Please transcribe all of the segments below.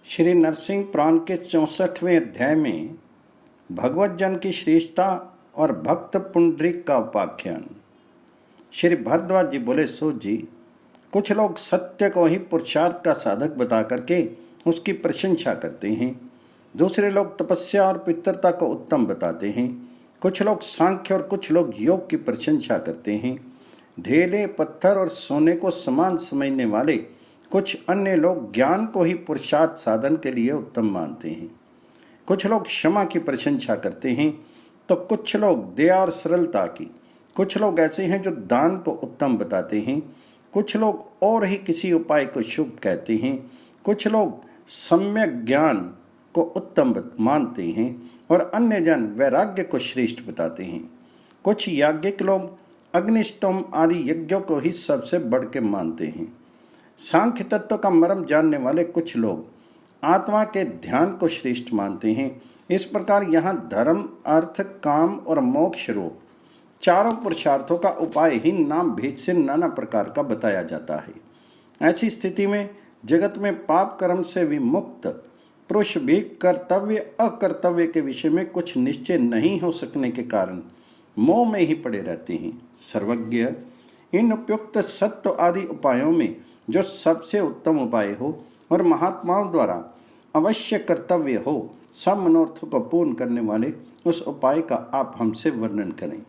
श्री नरसिंह पुराण के 64वें अध्याय में भगवत जन की श्रेष्ठता और भक्त पुंडरीक का उपाख्यान। श्री भरद्वाज जी बोले, सो जी, कुछ लोग सत्य को ही पुरुषार्थ का साधक बता करके उसकी प्रशंसा करते हैं। दूसरे लोग तपस्या और पितरता को उत्तम बताते हैं। कुछ लोग सांख्य और कुछ लोग योग की प्रशंसा करते हैं। ढेले, पत्थर और सोने को समान समझने वाले कुछ अन्य लोग ज्ञान को ही पुरुषार्थ साधन के लिए उत्तम मानते हैं। कुछ लोग क्षमा की प्रशंसा करते हैं तो कुछ लोग दया और सरलता की। कुछ लोग ऐसे हैं जो दान को उत्तम बताते हैं। कुछ लोग और ही किसी उपाय को शुभ कहते हैं। कुछ लोग सम्यक ज्ञान को उत्तम मानते हैं और अन्य जन वैराग्य को श्रेष्ठ बताते हैं। कुछ याज्ञिक लोग अग्निष्टोम आदि यज्ञों को ही सबसे बढ़ के मानते हैं। सांख्य तत्व का मर्म जानने वाले कुछ लोग आत्मा के ध्यान को श्रेष्ठ मानते हैं। इस प्रकार यहाँ धर्म, अर्थ, काम और मोक्ष रूप चारों पुरुषार्थों का उपाय ही नाम भेद से नाना प्रकार का बताया जाता है। ऐसी स्थिति में जगत में पाप कर्म से विमुक्त पुरुष भी कर्तव्य अकर्तव्य के विषय में कुछ निश्चय नहीं हो सकने के कारण मोह में ही पड़े रहते हैं। सर्वज्ञ इन उपयुक्त सत्व आदि उपायों में जो सबसे उत्तम उपाय हो और महात्माओं द्वारा अवश्य कर्तव्य हो, सब मनोरथों को पूर्ण करने वाले उस उपाय का आप हमसे वर्णन करें।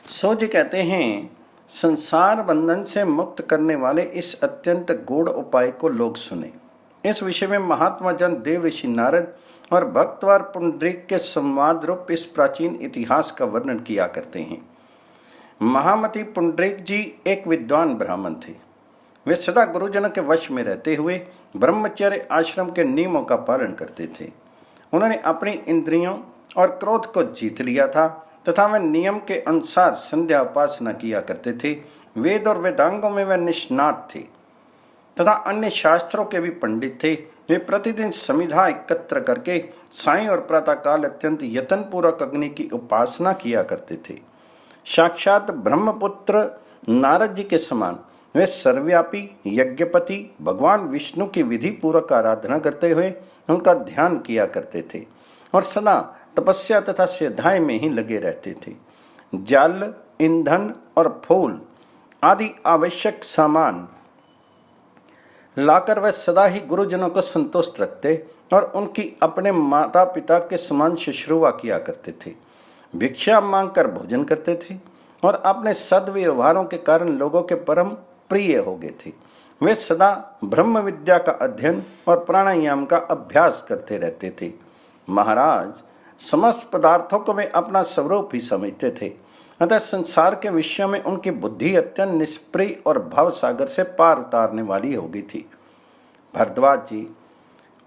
सो जी कहते हैं, संसार बंधन से मुक्त करने वाले इस अत्यंत गूढ़ उपाय को लोग सुने। इस विषय में महात्मा जन देव ऋषि नारद और भक्तवार पुंडरीक के संवाद रूप इस प्राचीन इतिहास का वर्णन किया करते हैं। महामति पुंडरीक जी एक विद्वान ब्राह्मण थे। वे सदा गुरुजनों के वश में रहते हुए ब्रह्मचर्य आश्रम के नियमों का पालन करते थे। उन्होंने अपनी इंद्रियों और क्रोध को जीत लिया था तथा वे नियम के अनुसार संध्या उपासना किया करते थे। वेद और वेदांगों में वे निष्णात थे तथा अन्य शास्त्रों के भी पंडित थे। वे प्रतिदिन समिधा एकत्र करके सायं और प्रातःकाल अत्यंत यत्नपूर्वक अग्नि की उपासना किया करते थे। साक्षात ब्रह्मपुत्र नारद जी के समान वे सर्वव्यापी यज्ञपति भगवान विष्णु की विधि पूर्वक आराधना करते हुए उनका ध्यान किया करते थे और सदा तपस्या तथा सिद्धाई में ही लगे रहते थे। जल, ईंधन और फूल आदि आवश्यक सामान लाकर वह सदा ही गुरुजनों को संतुष्ट रखते और उनकी अपने माता पिता के समान शुश्रूषा किया करते थे। भिक्षा मांगकर भोजन करते थे और अपने सद्व्यवहारों के कारण लोगों के परम प्रिय हो गए थे। वे सदा ब्रह्म विद्या का अध्ययन और प्राणायाम का अभ्यास करते रहते थे। महाराज, समस्त पदार्थों को वे अपना स्वरूप ही समझते थे, अतः संसार के विषयों में उनकी बुद्धि अत्यंत निष्प्रिय और भव सागर से पार उतारने वाली हो गई थी। भरद्वाज जी,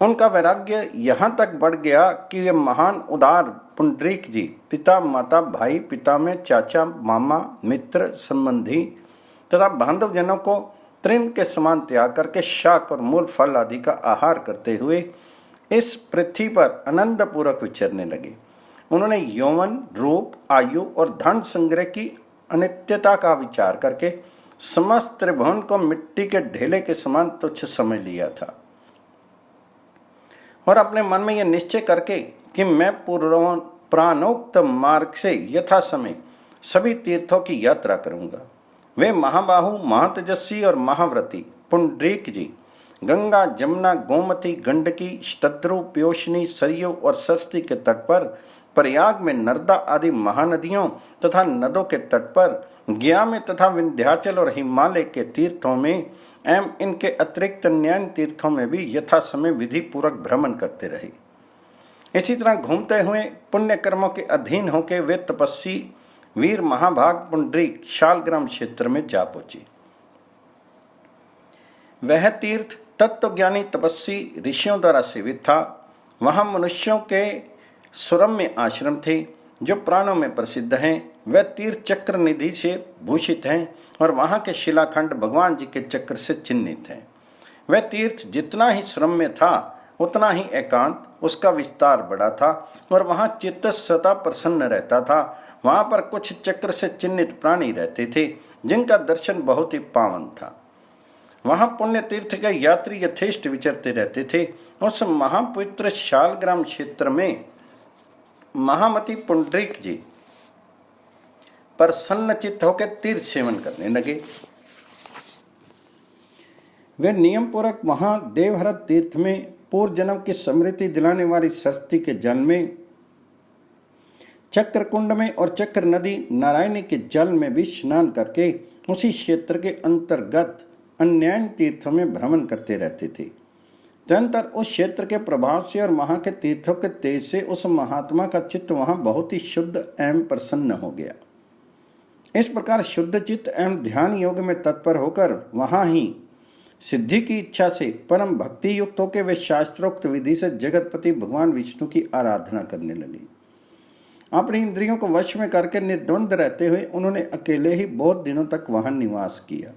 उनका वैराग्य यहाँ तक बढ़ गया कि वे महान उदार पुंडरीक जी पिता, माता, भाई, पिता में चाचा, मामा, मित्र, संबंधी तथा बांधव जनों को तृण के समान त्याग करके शाक और मूल फल आदि का आहार करते हुए इस पृथ्वी पर आनंद पूर्वक विचरने लगे। उन्होंने यौवन, रूप, आयु और धन संग्रह की अनित्यता का विचार करके समस्त त्रिभुवन को मिट्टी के ढेले के समान तुच्छ समझ लिया था और अपने मन में यह निश्चय करके कि मैं प्राणोक्त मार्ग से यथा समय सभी तीर्थों की यात्रा करूंगा। वे महाबाहु, महातेजस्वी और महाव्रती पुंडरीक जी गंगा, जमुना, गोमती, गंडकी, शतद्रु, प्योशनी, सरयू और सरस्वती के तट पर, प्रयाग में नर्मदा आदि महानदियों तथा नदों के तट पर, गया में तथा विंध्याचल और हिमालय के तीर्थों में एवं इनके अतिरिक्त अन्य तीर्थों में भी यथा समय विधि पूर्वक भ्रमण करते रहे। इसी तरह घूमते हुए पुण्य कर्मों के अधीन होकर वे तपस्वी वीर महाभाग पुंडरीक शालग्राम क्षेत्र में जा पहुंचे। वह तीर्थ तत्वज्ञानी तपस्वी ऋषियों द्वारा सेवित था। वहां मनुष्यों के सुरम्य आश्रम थे जो प्राणों में प्रसिद्ध हैं। वह तीर्थ चक्र निधि से भूषित हैं और वहां के शिलाखंड भगवान जी के चक्र से चिन्हित हैं। वह तीर्थ जितना ही सुरम्य था उतना ही एकांत, उसका विस्तार बड़ा था और वहां चित्त सदा प्रसन्न रहता था। वहां पर कुछ चक्र से चिन्हित प्राणी रहते थे जिनका दर्शन बहुत ही पावन था। वहां पुण्य तीर्थ के यात्री यथेष्ट विचरते रहते थे। उस महापवित्र शालग्राम क्षेत्र में महामती पुंडरीक जी प्रसन्न चित्त होकर तीर्थ सेवन करने लगे। वे नियम पूर्वक वहां देवहरत तीर्थ में पूर्व जन्म की स्मृति दिलाने वाली सरस्वती के जल में, चक्र कुंड में और चक्र नदी नारायणी के जल में भी स्नान करके उसी क्षेत्र के अंतर्गत अन्य तीर्थों में भ्रमण करते रहते थे। तदनंतर उस क्षेत्र के प्रभाव से और वहां के तीर्थों के तेज से उस महात्मा का चित्त वहां बहुत ही शुद्ध एवं प्रसन्न हो गया। इस प्रकार शुद्ध चित्त एवं ध्यान योग में तत्पर होकर वहां ही सिद्धि की इच्छा से परम भक्ति युक्त होकर वे शास्त्रोक्त विधि से जगतपति भगवान विष्णु की आराधना करने लगे। अपनी इंद्रियों को वश में करके निर्द्वंद रहते हुए उन्होंने अकेले ही बहुत दिनों तक वहां निवास किया।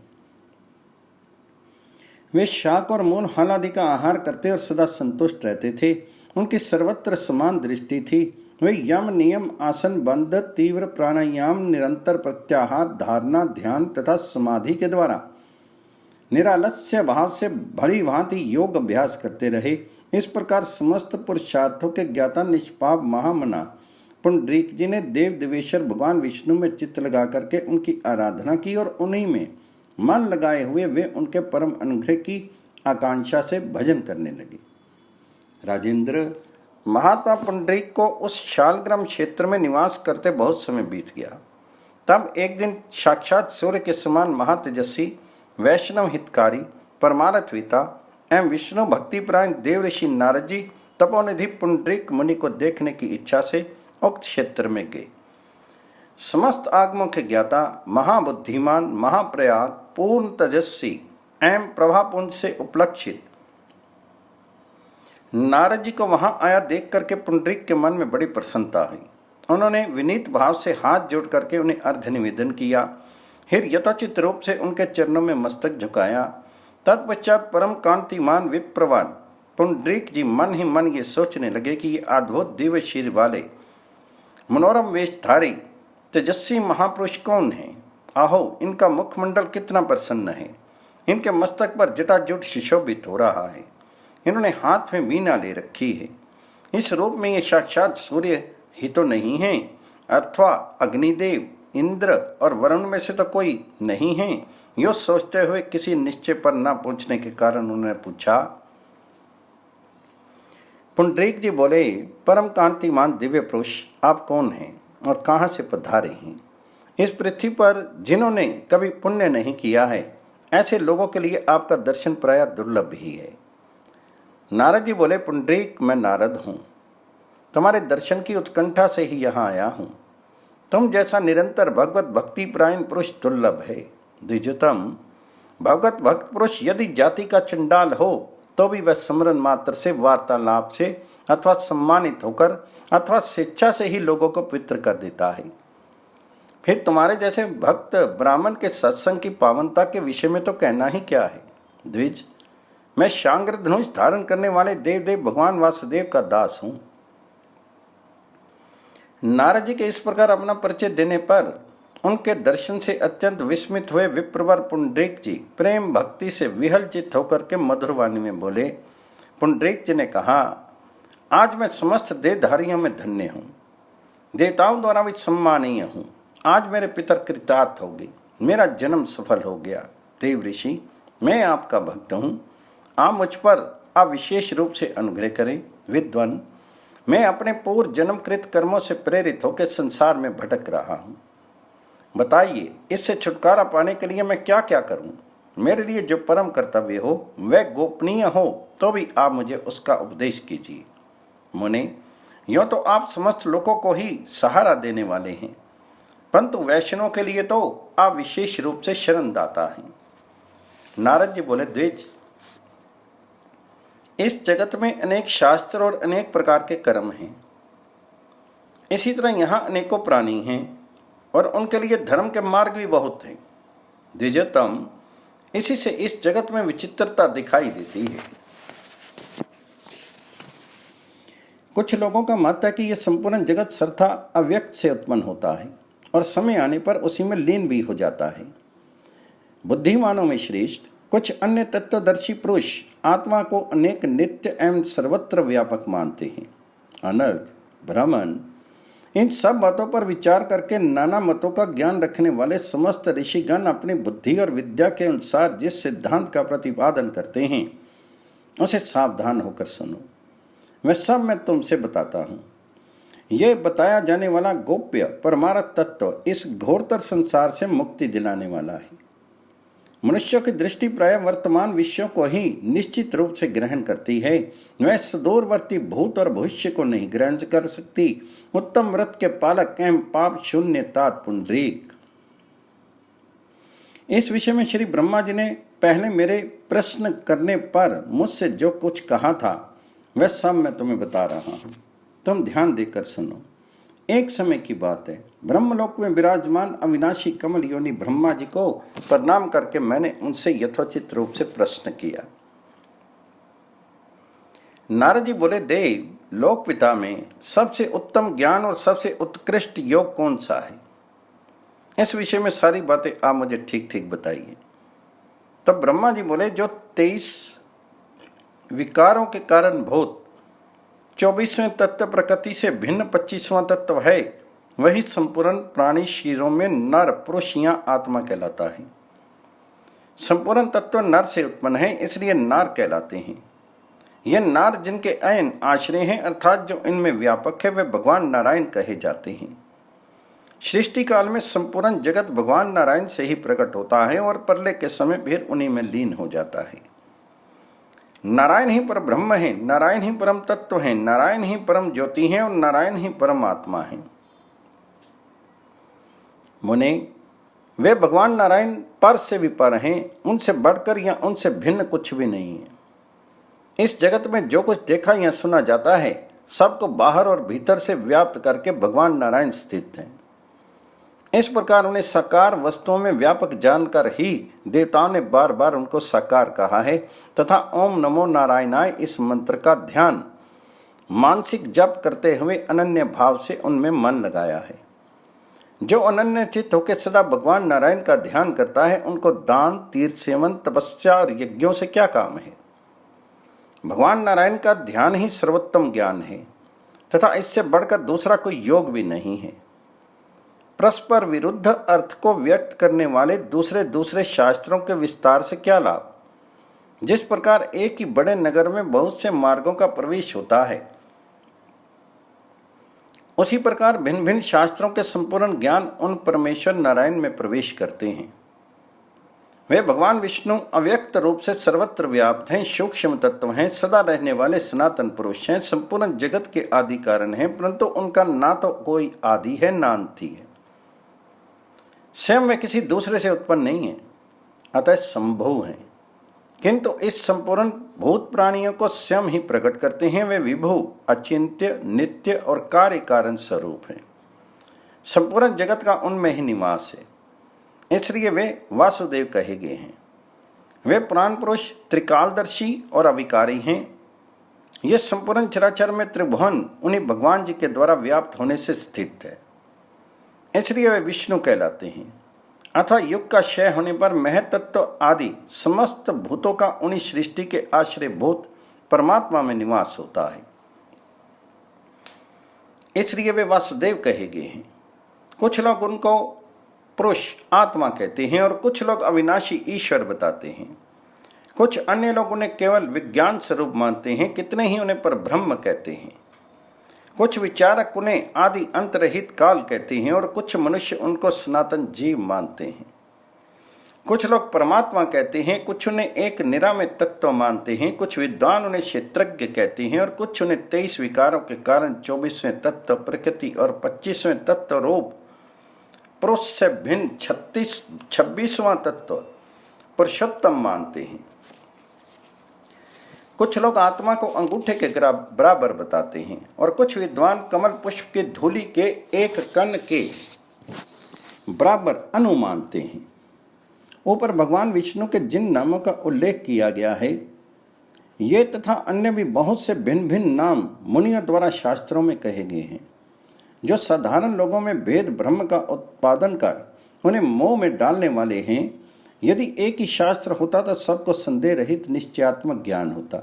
वे शाक और मूल फल आदि का आहार करते और सदा संतुष्ट रहते थे। उनकी सर्वत्र समान दृष्टि थी। वे यम नियम आसन बंध तीव्र प्राणायाम निरंतर प्रत्याहार धारणा ध्यान तथा समाधि के द्वारा निरालस्य भाव से भली भांति योग अभ्यास करते रहे। इस प्रकार समस्त पुरुषार्थों के ज्ञाता निष्पाप महामना पुंडरीक जी ने देव देवेश्वर भगवान विष्णु में चित्त लगा करके उनकी आराधना की और उन्हीं में मन लगाए हुए वे उनके परम अनुग्रह की आकांक्षा से भजन करने लगे। राजेंद्र, महात्मा पुंडरीक को उस शालग्राम क्षेत्र में निवास करते बहुत समय बीत गया। तब एक दिन साक्षात सूर्य के समान महातेजस्वी वैष्णव हितकारी परमार्थविता एवं विष्णु भक्तिपरायण देव ऋषि नारद जी तपोनिधि पुंडरीक मुनि को देखने की इच्छा से उक्त क्षेत्र में गए। समस्त आगमों के ज्ञाता महाबुद्धिमान महाप्रयाग पूर्ण तेजस्वी एवं प्रभापुंज से उपलक्षित नारद जी को वहां आया देख करके पुंडरीक के मन में बड़ी प्रसन्नता हुई। उन्होंने विनीत भाव से हाथ जोड़ करके उन्हें अर्घ्य निवेदन किया। फिर यथोचित रूप से उनके चरणों में मस्तक झुकाया। तत्पश्चात परम कांतिमान विप्रवान पुंडरीक जी मन ही मन ये सोचने लगे कि ये अद्भुत दिव्य शीर वाले मनोरम वेशधारी तेजस्वी महापुरुष कौन है। आहो, इनका मुखमंडल कितना प्रसन्न है। इनके मस्तक पर जटाजूट सुशोभित हो रहा है। इन्होंने हाथ में वीणा ले रखी है। इस रूप में ये साक्षात सूर्य ही तो नहीं है, अथवा अग्निदेव इंद्र और वरुण में से तो कोई नहीं है। यो सोचते हुए किसी निश्चय पर न पहुंचने के कारण उन्होंने पूछा। पुंडरीक जी बोले, परम कांतिमान दिव्य पुरुष, आप कौन हैं और कहाँ से पधारे हैं। इस पृथ्वी पर जिन्होंने कभी पुण्य नहीं किया है ऐसे लोगों के लिए आपका दर्शन प्रायः दुर्लभ ही है। नारद जी बोले, पुंडरीक, मैं नारद हूँ, तुम्हारे दर्शन की उत्कंठा से ही यहाँ आया हूँ। तुम जैसा निरंतर भगवत भक्ति प्रायण पुरुष दुर्लभ है। द्विजतम, भगवत भक्त पुरुष यदि जाति का चंडाल हो तो भी वह स्मरण मात्र से वार्तालाप से अथवा सम्मानित होकर अथवा स्वेच्छा से ही लोगों को पवित्र कर देता है। फिर तुम्हारे जैसे भक्त ब्राह्मण के सत्संग की पावनता के विषय में तो कहना ही क्या है। द्विज, मैं शांग्र धनुष धारण करने वाले देव भगवान वासुदेव का दास हूं। नारद जी के इस प्रकार अपना परिचय देने पर उनके दर्शन से अत्यंत विस्मित हुए विप्रवर पुंडरीक जी प्रेम भक्ति से विहल चित्त होकर के मधुर वाणी में बोले। पुंडरीक जी ने कहा, आज मैं समस्त देहधारियों में धन्य हूँ, देवताओं द्वारा भी सम्मानीय हूँ। आज मेरे पितर कृतार्थ हो गए, मेरा जन्म सफल हो गया। देव ऋषि, मैं आपका भक्त हूँ, आप मुझ पर आप विशेष रूप से अनुग्रह करें। विद्वान, मैं अपने पूर्व जन्मकृत कर्मों से प्रेरित होकर संसार में भटक रहा हूँ। बताइए, इससे छुटकारा पाने के लिए मैं क्या क्या करूं। मेरे लिए जो परम कर्तव्य हो वह गोपनीय हो तो भी आप मुझे उसका उपदेश कीजिए। मुने, यूँ तो आप समस्त लोगों को ही सहारा देने वाले हैं, परंतु वैष्णवों के लिए तो आप विशेष रूप से शरणदाता हैं। नारद जी बोले, द्विज, इस जगत में अनेक शास्त्र और अनेक प्रकार के कर्म हैं। इसी तरह यहाँ अनेकों प्राणी हैं और उनके लिए धर्म के मार्ग भी बहुत हैं। द्विजतम, इसी से इस जगत में विचित्रता दिखाई देती है। कुछ लोगों का मत है कि यह संपूर्ण जगत सर्था अव्यक्त से उत्पन्न होता है और समय आने पर उसी में लीन भी हो जाता है। बुद्धिमानों में श्रेष्ठ कुछ अन्य तत्वदर्शी पुरुष आत्मा को अनेक नित्य एवं सर्वत्र व्यापक मानते हैं। अनर्घ, भ्रमण, इन सब बातों पर विचार करके नाना मतों का ज्ञान रखने वाले समस्त ऋषिगण अपनी बुद्धि और विद्या के अनुसार जिस सिद्धांत का प्रतिपादन करते हैं उसे सावधान होकर सुनो। वह सब मैं तुमसे बताता हूँ। यह बताया जाने वाला गोप्य परमार्थ तत्व इस घोरतर संसार से मुक्ति दिलाने वाला है। मनुष्यों की दृष्टि प्राय वर्तमान विषयों को ही निश्चित रूप से ग्रहण करती है। वह सुदूरवर्ती भूत और भविष्य को नहीं ग्रहण कर सकती। उत्तम व्रत के पालक एवं पाप शून्य तात पुंडरीक। इस विषय में श्री ब्रह्मा जी ने पहले मेरे प्रश्न करने पर मुझसे जो कुछ कहा था वह सब मैं तुम्हें बता रहा हूँ। तुम ध्यान देकर सुनो। एक समय की बात है, ब्रह्मलोक में विराजमान अविनाशी कमल योनि ब्रह्मा जी को प्रणाम करके मैंने उनसे यथोचित रूप से प्रश्न किया। नारद जी बोले, देव, लोक पिता में सबसे उत्तम ज्ञान और सबसे उत्कृष्ट योग कौन सा है? इस विषय में सारी बातें आप मुझे ठीक ठीक बताइए। तब ब्रह्मा जी बोले, जो 23 विकारों के कारण भूत 24वें तत्व प्रकृति से भिन्न 25वां तत्व है, वही संपूर्ण प्राणी शरीरों में नर, पुरुष या आत्मा कहलाता है। संपूर्ण तत्व नर से उत्पन्न है, इसलिए नार कहलाते हैं। ये नार जिनके अयन आश्रय हैं, अर्थात जो इनमें व्यापक है, वे भगवान नारायण कहे जाते हैं। सृष्टि काल में संपूर्ण जगत भगवान नारायण से ही प्रकट होता है और प्रलय के समय फिर उन्हीं में लीन हो जाता है। नारायण ही पर ब्रह्म है, नारायण ही परम तत्व है, नारायण ही परम ज्योति है और नारायण ही परम आत्मा है। मुने, वे भगवान नारायण पर से भी पर हैं, उनसे बढ़कर या उनसे भिन्न कुछ भी नहीं है। इस जगत में जो कुछ देखा या सुना जाता है, सबको बाहर और भीतर से व्याप्त करके भगवान नारायण स्थित हैं। इस प्रकार उन्हें साकार वस्तुओं में व्यापक जानकर ही देवताओं ने बार बार उनको साकार कहा है तथा ओम नमो नारायणाय इस मंत्र का ध्यान मानसिक जप करते हुए अनन्य भाव से उनमें मन लगाया है। जो अनन्य चित्त होकर सदा भगवान नारायण का ध्यान करता है, उनको दान, तीर्थ सेवन, तपस्या और यज्ञों से क्या काम है? भगवान नारायण का ध्यान ही सर्वोत्तम ज्ञान है तथा इससे बढ़कर दूसरा कोई योग भी नहीं है। परस्पर विरुद्ध अर्थ को व्यक्त करने वाले दूसरे शास्त्रों के विस्तार से क्या लाभ? जिस प्रकार एक ही बड़े नगर में बहुत से मार्गों का प्रवेश होता है, उसी प्रकार भिन्न भिन्न शास्त्रों के संपूर्ण ज्ञान उन परमेश्वर नारायण में प्रवेश करते हैं। वे भगवान विष्णु अव्यक्त रूप से सर्वत्र व्याप्त हैं, सूक्ष्म तत्व हैं, सदा रहने वाले सनातन पुरुष हैं, संपूर्ण जगत के आदि कारण हैं, परंतु उनका ना तो कोई आदि है ना अंति है। स्वयं वे किसी दूसरे से उत्पन्न नहीं है, अतः संभव है, किंतु इस संपूर्ण भूत प्राणियों को स्वयं ही प्रकट करते हैं। वे विभु, अचिंत्य, नित्य और कार्य कारण स्वरूप हैं। संपूर्ण जगत का उनमें ही निवास है, इसलिए वे वासुदेव कहे गए हैं। वे प्राण पुरुष, त्रिकालदर्शी और अविकारी हैं। ये संपूर्ण चराचर में त्रिभुवन उन्हीं भगवान जी के द्वारा व्याप्त होने से स्थित है, इसलिए वे विष्णु कहलाते हैं। अथवा युग का क्षय होने पर महतत्व आदि समस्त भूतों का उन्हीं सृष्टि के आश्रय भूत परमात्मा में निवास होता है, इसलिए वे वासुदेव कहे गए हैं। कुछ लोग उनको पुरुष आत्मा कहते हैं और कुछ लोग अविनाशी ईश्वर बताते हैं। कुछ अन्य लोग उन्हें केवल विज्ञान स्वरूप मानते हैं, कितने ही उन्हें पर ब्रह्म कहते हैं। कुछ विचारक उन्हें आदि अंत रहित काल कहते हैं और कुछ मनुष्य उनको सनातन जीव मानते हैं। कुछ लोग परमात्मा कहते हैं, कुछ उन्हें एक निरामय तत्व मानते हैं, कुछ विद्वान उन्हें क्षेत्रज्ञ कहते हैं और कुछ उन्हें 23 विकारों के कारण 24वें तत्व प्रकृति और 25वें तत्व रूप पुरुष से भिन्न 26वां तत्व पुरुषोत्तम मानते हैं। कुछ लोग आत्मा को अंगूठे के बराबर बताते हैं और कुछ विद्वान कमल पुष्प के धूलि के एक कण के बराबर अणु मानते हैं। ऊपर भगवान विष्णु के जिन नामों का उल्लेख किया गया है, ये तथा अन्य भी बहुत से भिन्न भिन्न नाम मुनियों द्वारा शास्त्रों में कहे गए हैं, जो साधारण लोगों में भेद ब्रह्म का उत्पादन कर उन्हें मोह में डालने वाले हैं। यदि एक ही शास्त्र होता तो सबको संदेह रहित निश्चयात्मक ज्ञान होता,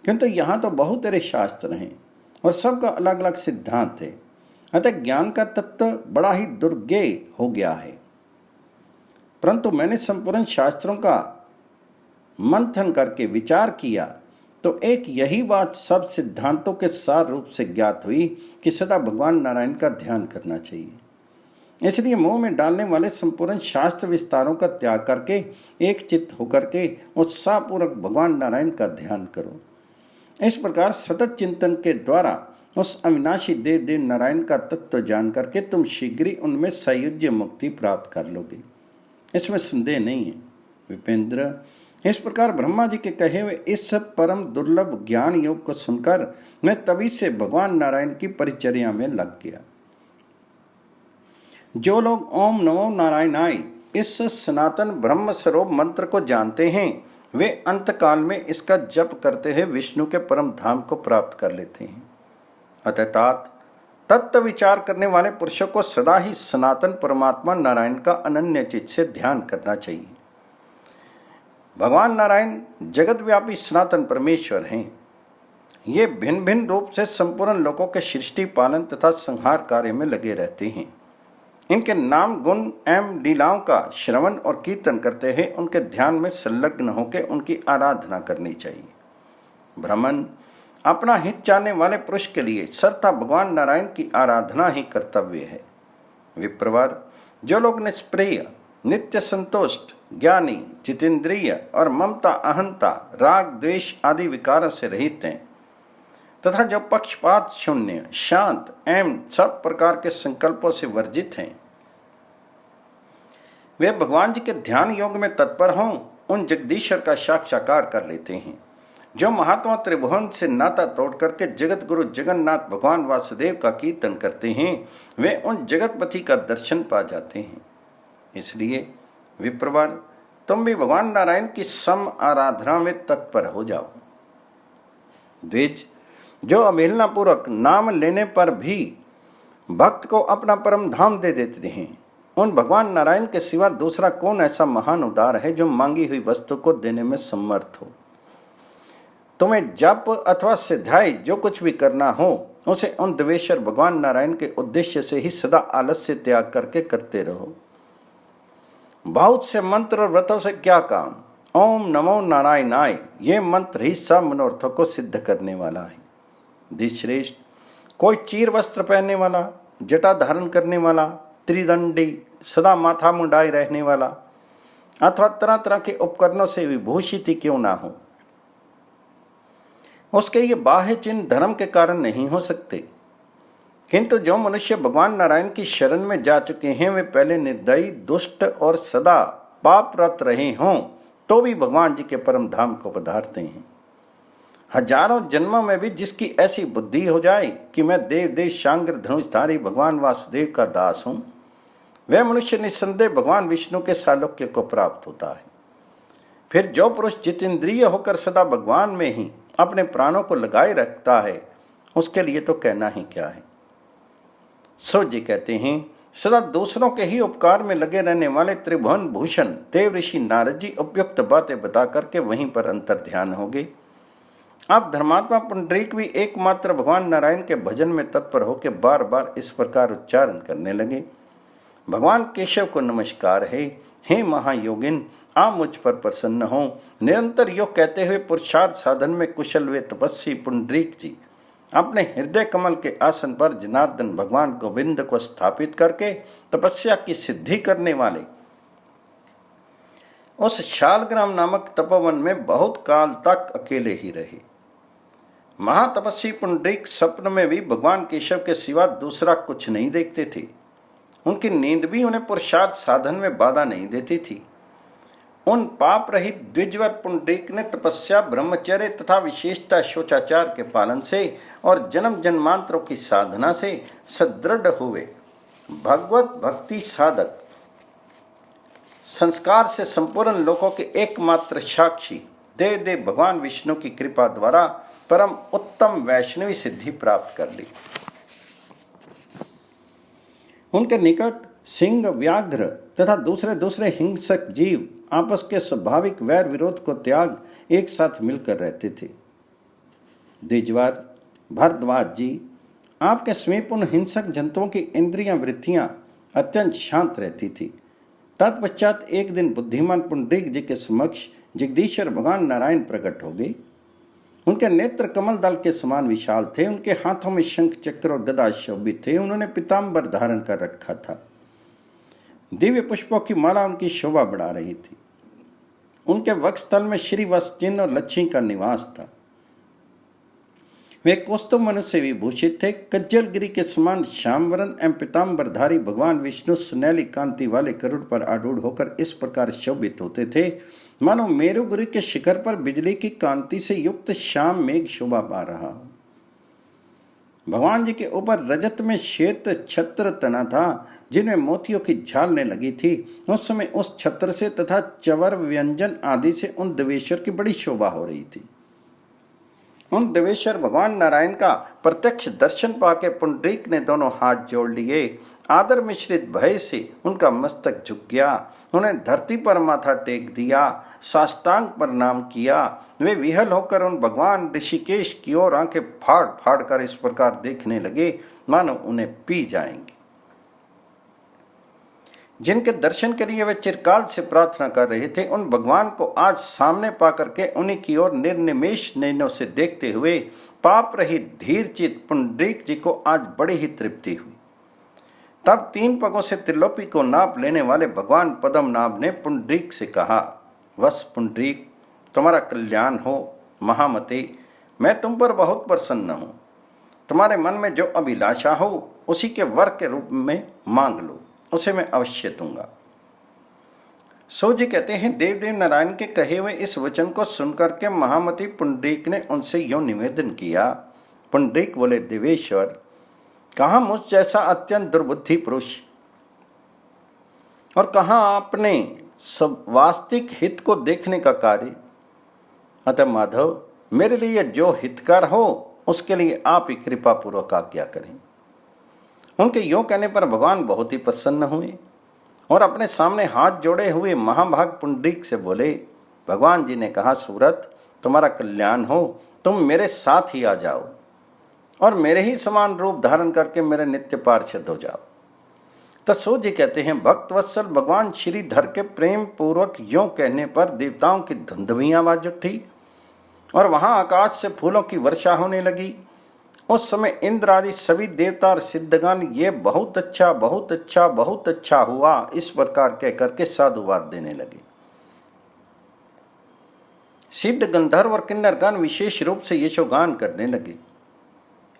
किंतु यहाँ तो बहुत सारे शास्त्र हैं और सबका अलग अलग सिद्धांत है। अतः ज्ञान का तत्व बड़ा ही दुर्गेय हो गया है। परंतु मैंने संपूर्ण शास्त्रों का मंथन करके विचार किया तो एक यही बात सब सिद्धांतों के सार रूप से ज्ञात हुई कि सदा भगवान नारायण का ध्यान करना चाहिए। इसलिए मुंह में डालने वाले संपूर्ण शास्त्र विस्तारों का त्याग करके एक चित्त होकर के उत्साहपूर्वक भगवान नारायण का ध्यान करो। इस प्रकार सतत चिंतन के द्वारा उस अविनाशी देव नारायण का तत्व जान करके तुम शीघ्र ही उनमें सायुज्य मुक्ति प्राप्त कर लोगे, इसमें संदेह नहीं है। विपेंद्र, इस प्रकार ब्रह्मा जी के कहे हुए इस परम दुर्लभ ज्ञान योग को सुनकर मैं तभी से भगवान नारायण की परिचर्या में लग गया। जो लोग ओम नमो नारायणाय इस सनातन ब्रह्म स्वरूप मंत्र को जानते हैं वे अंतकाल में इसका जप करते हुए विष्णु के परम धाम को प्राप्त कर लेते हैं। अतः तत्व विचार करने वाले पुरुषों को सदा ही सनातन परमात्मा नारायण का अनन्य चित्त से ध्यान करना चाहिए। भगवान नारायण जगतव्यापी सनातन परमेश्वर हैं। ये भिन्न भिन्न रूप से संपूर्ण लोगों के सृष्टि पालन तथा संहार कार्य में लगे रहते हैं। इनके नाम गुण एवं लीलाओं का श्रवण और कीर्तन करते हुए उनके ध्यान में संलग्न होकर उनकी आराधना करनी चाहिए। ब्राह्मण, अपना हित चाहने वाले पुरुष के लिए सर्वथा भगवान नारायण की आराधना ही कर्तव्य है। विप्रवर, जो लोग निष्प्रिय, नित्य संतुष्ट, ज्ञानी, जितेंद्रिय और ममता, अहंता, राग, द्वेष आदि विकारों से रहित हैं तथा जो पक्षपात शून्य, शांत एवं सब प्रकार के संकल्पों से वर्जित हैं, वे भगवान जी के ध्यान योग में तत्पर हों उन जगदीश्वर का साक्षात्कार कर लेते हैं। जो महात्मा त्रिभुवन से नाता तोड़ करके जगत गुरु जगन्नाथ भगवान वासुदेव का कीर्तन करते हैं वे उन जगतपति का दर्शन पा जाते हैं। इसलिए विप्रवर, तुम भी भगवान नारायण की सम आराधना में तत्पर हो जाओ। द्विज, जो अवहेलना पूर्वक नाम लेने पर भी भक्त को अपना परम धाम दे देते हैं, उन भगवान नारायण के सिवा दूसरा कौन ऐसा महान उदार है जो मांगी हुई वस्तु को देने में समर्थ हो। तुम्हें जप अथवा सिद्धाई जो कुछ भी करना हो उसे उन देवेश्वर भगवान नारायण के उद्देश्य से ही सदा आलस्य त्याग करके करते रहो। बहुत से मंत्र और व्रतों से क्या काम। ओम नमो नारायणाय ये मंत्र ही सब मनोरथों को सिद्ध करने वाला है। द्विश्रेष्ठ, कोई चीर वस्त्र पहनने वाला, जटा धारण करने वाला, त्रिदंडी, सदा माथा मुंडाए रहने वाला अथवा तरह तरह के उपकरणों से विभूषित ही क्यों ना हो, उसके ये बाह्य चिन्ह धर्म के कारण नहीं हो सकते। किंतु जो मनुष्य भगवान नारायण की शरण में जा चुके हैं वे पहले निर्दयी, दुष्ट और सदा पापरत रहे हों तो भी भगवान जी के परम धाम को पधारते हैं। हजारों जन्मों में भी जिसकी ऐसी बुद्धि हो जाए कि मैं देव देव शांग्र धनुषधारी भगवान वासुदेव का दास हूं, वह मनुष्य निस्संदेह भगवान विष्णु के सालोक्य को प्राप्त होता है। फिर जो पुरुष जितेंद्रिय होकर सदा भगवान में ही अपने प्राणों को लगाए रखता है उसके लिए तो कहना ही क्या है। सो जी कहते हैं, सदा दूसरों के ही उपकार में लगे रहने वाले त्रिभुवन भूषण देव ऋषि नारद जी उपयुक्त बातें बता करके वहीं पर अंतर ध्यान हो गए। अब धर्मात्मा पुंडरीक भी एकमात्र भगवान नारायण के भजन में तत्पर होकर बार बार इस प्रकार उच्चारण करने लगे। भगवान केशव को नमस्कार है। हे महायोगिन, आप मुझ पर प्रसन्न हो। निरंतर योग कहते हुए पुरुषार्थ साधन में कुशल वे तपस्वी पुंडरीक जी अपने हृदय कमल के आसन पर जनार्दन भगवान गोविंद को स्थापित करके तपस्या की सिद्धि करने वाले उस शालग्राम नामक तपोवन में बहुत काल तक अकेले ही रहे। महातपस्वी पुंडरीक स्वप्न में भी भगवान केशव के सिवा दूसरा कुछ नहीं देखते थे। उनकी नींद भी उन्हें पुरुषार्थ साधन में बाधा नहीं देती थी। उन पाप रहित द्विजवर पुंडरीक ने तपस्या, ब्रह्मचर्य तथा विशेषता शोचाचार के पालन से और जन्म जन्मांतरों की साधना से सदृढ़ हुए भगवत भक्ति साधक संस्कार से संपूर्ण लोकों के एकमात्र साक्षी देव देव भगवान विष्णु की कृपा द्वारा परम उत्तम वैष्णवी सिद्धि प्राप्त कर ली। उनके निकट सिंह, व्याघ्र तथा दूसरे दूसरे हिंसक जीव आपस के स्वाभाविक वैर विरोध को त्याग एक साथ मिलकर रहते थे। द्विजवार भारद्वाज जी, आपके समीप उन हिंसक जंतुओं की इंद्रियां वृत्तियां अत्यंत शांत रहती थी। तत्पश्चात एक दिन बुद्धिमान पुंडरीक जी के समक्ष जगदीश्वर भगवान नारायण प्रकट हो गए। उनके नेत्र कमल दल के समान विशाल थे। उनके हाथों में शंख, चक्र और गदा शोभित थे। उन्होंने पीताम्बर धारण कर रखा था। दिव्य पुष्पों की माला उनकी शोभा बढ़ा रही थी। उनके वक्षस्थल में श्रीवत्स चिन्ह और लक्ष्मी का निवास था। वे कौस्तुभ मनुष्य से विभूषित थे। कज्जल गिरी के समान श्यामवरण एवं पीताम्बरधारी भगवान विष्णु सुनहली कांति वाले गरुड़ पर आरूढ़ होकर इस प्रकार शोभित होते थे मानो मेरुगिरी के शिखर पर बिजली की कांति से युक्त श्याम मेघ शोभा पा रहा हो। भगवान जी के ऊपर रजत में श्वेत छत्र तना था जिनमें मोतियों की झालने लगी थी। उस समय उस छत्र से तथा चवर, व्यंजन आदि से उन देवेश्वर की बड़ी शोभा हो रही थी। उन देवेश्वर भगवान नारायण का प्रत्यक्ष दर्शन पाके पुंडरीक ने दोनों हाथ जोड़ लिए। आदर मिश्रित भय से उनका मस्तक झुक गया। उन्हें धरती पर माथा टेक दिया, साष्टांग प्रणाम किया। वे विहल होकर उन भगवान ऋषिकेश की ओर आंखें फाड़ फाड़ कर इस प्रकार देखने लगे मानो उन्हें पी जाएंगे। जिनके दर्शन के लिए वे चिरकाल से प्रार्थना कर रहे थे, उन भगवान को आज सामने पा करके उन्हीं की ओर निर्निमेष नयनों से देखते हुए पाप रहित धीरचित पुंडरीक जी को आज बड़ी ही तृप्ति हुई। तब 3 पगों से त्रिलोकी को नाप लेने वाले भगवान पद्मनाभ ने पुंडरीक से कहा, वत्स पुंडरीक, तुम्हारा कल्याण हो। महामते, मैं तुम पर बहुत प्रसन्न हूँ। तुम्हारे मन में जो अभिलाषा हो उसी के वर के रूप में मांग लो, उसे मैं अवश्य दूंगा। सो जी कहते हैं, देवदेव नारायण के कहे हुए इस वचन को सुनकर के महामती पुंडरीक ने उनसे यूं निवेदन किया। पुंडरीक बोले, देवेश्वर, कहाँ मुझ जैसा अत्यंत दुर्बुद्धि पुरुष और कहाँ अपने सब वास्तविक हित को देखने का कार्य। अतः माधव, मेरे लिए जो हितकार हो उसके लिए आप ही कृपा पूर्वक आज्ञा करें। उनके यूं कहने पर भगवान बहुत ही प्रसन्न हुए और अपने सामने हाथ जोड़े हुए महाभाग पुंडरीक से बोले। भगवान जी ने कहा, सूरत, तुम्हारा कल्याण हो। तुम मेरे साथ ही आ जाओ और मेरे ही समान रूप धारण करके मेरे नित्य पार्षद हो जाओ। तो सो जी कहते हैं, भक्त वत्सल भगवान श्रीधर के प्रेम पूर्वक यूं कहने पर देवताओं की धुंधवी आवाज उठी और वहां आकाश से फूलों की वर्षा होने लगी। उस समय इंद्र आदि सभी देवता और सिद्धगण ये बहुत अच्छा, बहुत अच्छा, बहुत अच्छा हुआ इस प्रकार कह करके साधुवाद देने लगे। सिद्ध गंधर्व और किन्नरगण विशेष रूप से यशोगान करने लगे।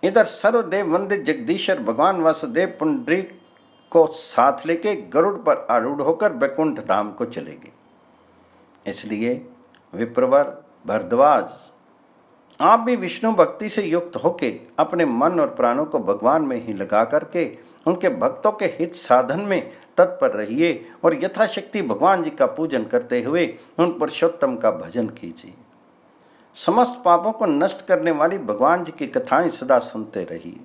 इधर सर्वदेव वंदित जगदीश्वर भगवान वासुदेव पुंडरीक को साथ लेके गरुड़ पर आरूढ़ होकर वैकुंठ धाम को चले गए। इसलिए विप्रवर, भरद्वाज, आप भी विष्णु भक्ति से युक्त होके अपने मन और प्राणों को भगवान में ही लगा करके उनके भक्तों के हित साधन में तत्पर रहिए और यथाशक्ति भगवान जी का पूजन करते हुए उन पुरुषोत्तम का भजन कीजिए। समस्त पापों को नष्ट करने वाली भगवान जी की कथाएं सदा सुनते रहिए।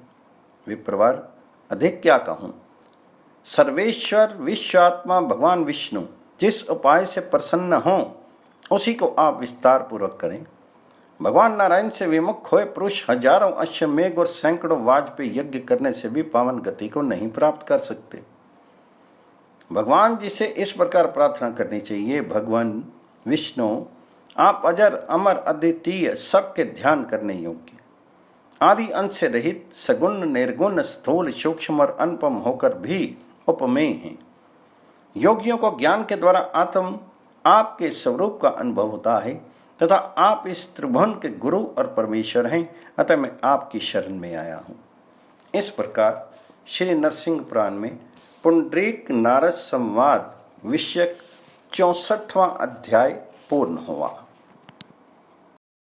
विप्रवर, अधिक क्या कहूँ। सर्वेश्वर विश्वात्मा भगवान विष्णु जिस उपाय से प्रसन्न हों उसी को आप विस्तार पूर्वक करें। भगवान नारायण से विमुख हुए पुरुष हजारों अश्वमेघ और सैकड़ों वाजपेयी यज्ञ करने से भी पावन गति को नहीं प्राप्त कर सकते। भगवान जी से इस प्रकार प्रार्थना करनी चाहिए, भगवान विष्णु, आप अजर अमर अद्वितीय, सबके ध्यान करने योग्य, आदि अंत से रहित, सगुण निर्गुण, स्थूल सूक्ष्म और अनुपम होकर भी उपमेय हैं। योगियों को ज्ञान के द्वारा आत्म आपके स्वरूप का अनुभव होता है तथा आप इस त्रिभुवन के गुरु और परमेश्वर हैं। अतः मैं आपकी शरण में आया हूँ। इस प्रकार श्री नरसिंह पुराण में पुंडरीक नारद संवाद विषयक 64वां अध्याय पूर्ण हुआ।